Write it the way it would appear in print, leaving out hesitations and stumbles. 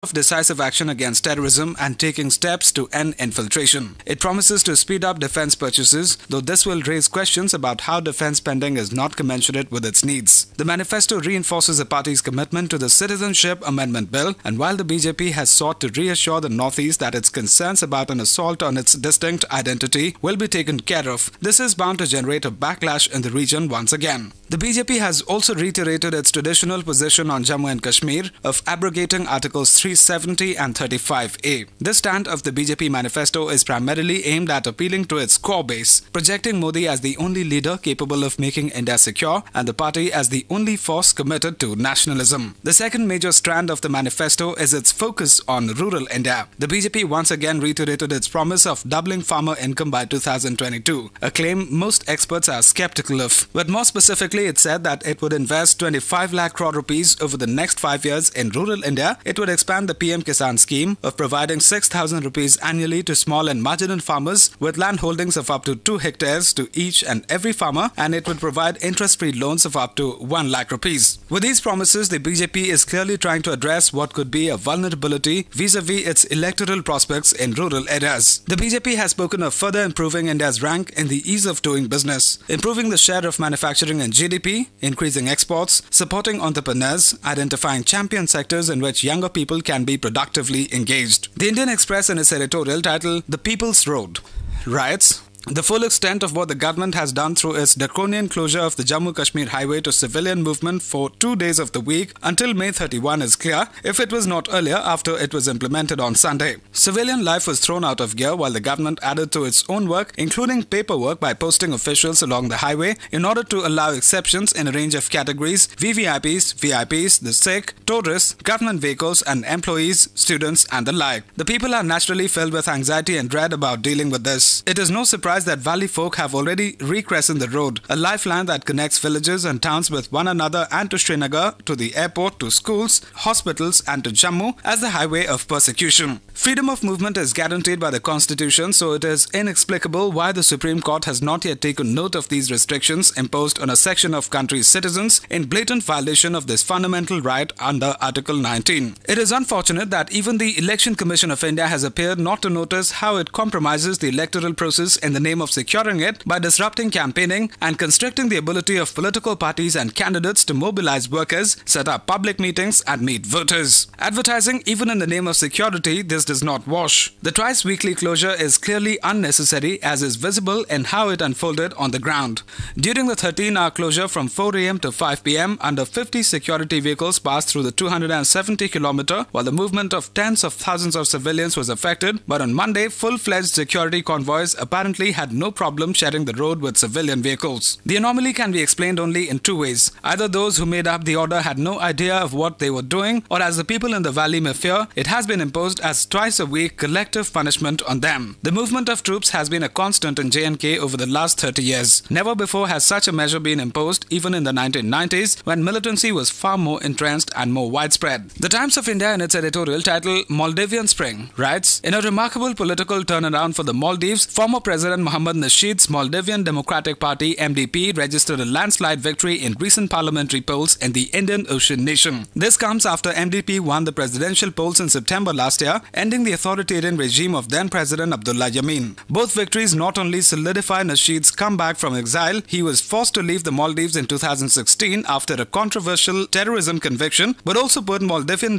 of decisive action against terrorism and taking steps to end infiltration. It promises to speed up defense purchases, though this will raise questions about how defense spending is not commensurate with its needs. The manifesto reinforces the party's commitment to the Citizenship Amendment Bill, and while the BJP has sought to reassure the Northeast that its concerns about an assault on its distinct identity will be taken care of, this is bound to generate a backlash in the region once again. The BJP has also reiterated its traditional position on Jammu and Kashmir of abrogating Articles 370 and 35A. This stand of the BJP manifesto is primarily aimed at appealing to its core base, projecting Modi as the only leader capable of making India secure and the party as the only force committed to nationalism. The second major strand of the manifesto is its focus on rural India. The BJP once again reiterated its promise of doubling farmer income by 2022, a claim most experts are skeptical of. But more specifically, it said that it would invest 25 lakh crore rupees over the next 5 years in rural India. It would expand the PM Kisan scheme of providing 6,000 rupees annually to small and marginal farmers with land holdings of up to 2 hectares to each and every farmer, and it would provide interest-free loans of up to 1 lakh rupees. With these promises, the BJP is clearly trying to address what could be a vulnerability vis-a-vis its electoral prospects in rural areas. The BJP has spoken of further improving India's rank in the ease of doing business, improving the share of manufacturing in GDP, increasing exports, supporting entrepreneurs, identifying champion sectors in which younger people can be productively engaged. The Indian Express, in its editorial titled "The People's Road," writes, "The full extent of what the government has done through its draconian closure of the Jammu-Kashmir highway to civilian movement for 2 days of the week until May 31 is clear, if it was not earlier after it was implemented on Sunday. Civilian life was thrown out of gear while the government added to its own work, including paperwork, by posting officials along the highway in order to allow exceptions in a range of categories: VVIPs, VIPs, the sick, tourists, government vehicles and employees, students and the like. The people are naturally filled with anxiety and dread about dealing with this. It is no surprise that valley folk have already rechristened the road, a lifeline that connects villages and towns with one another, and to Srinagar, to the airport, to schools, hospitals and to Jammu, as the highway of persecution. Freedom of movement is guaranteed by the Constitution, so it is inexplicable why the Supreme Court has not yet taken note of these restrictions imposed on a section of country's citizens in blatant violation of this fundamental right under Article 19. It is unfortunate that even the Election Commission of India has appeared not to notice how it compromises the electoral process in the name of securing it by disrupting campaigning and constricting the ability of political parties and candidates to mobilize workers, set up public meetings and meet voters. Advertising even in the name of security, this does not wash. The twice-weekly closure is clearly unnecessary, as is visible in how it unfolded on the ground. During the 13-hour closure from 4 am to 5 pm, under 50 security vehicles passed through the 270 km, while the movement of tens of thousands of civilians was affected. But on Monday, full-fledged security convoys apparently had no problem sharing the road with civilian vehicles. The anomaly can be explained only in two ways. Either those who made up the order had no idea of what they were doing, or, as the people in the valley may fear, it has been imposed as twice a week collective punishment on them. The movement of troops has been a constant in J&K over the last 30 years. Never before has such a measure been imposed, even in the 1990s, when militancy was far more entrenched and more widespread. The Times of India, in its editorial titled "Maldivian Spring," writes, "In a remarkable political turnaround for the Maldives, former President Mohammad Nasheed's Maldivian Democratic Party (MDP) registered a landslide victory in recent parliamentary polls in the Indian Ocean nation. This comes after MDP won the presidential polls in September last year, ending the authoritarian regime of then-President Abdullah Yameen. Both victories not only solidify Nasheed's comeback from exile — he was forced to leave the Maldives in 2016 after a controversial terrorism conviction — but also put Maldivian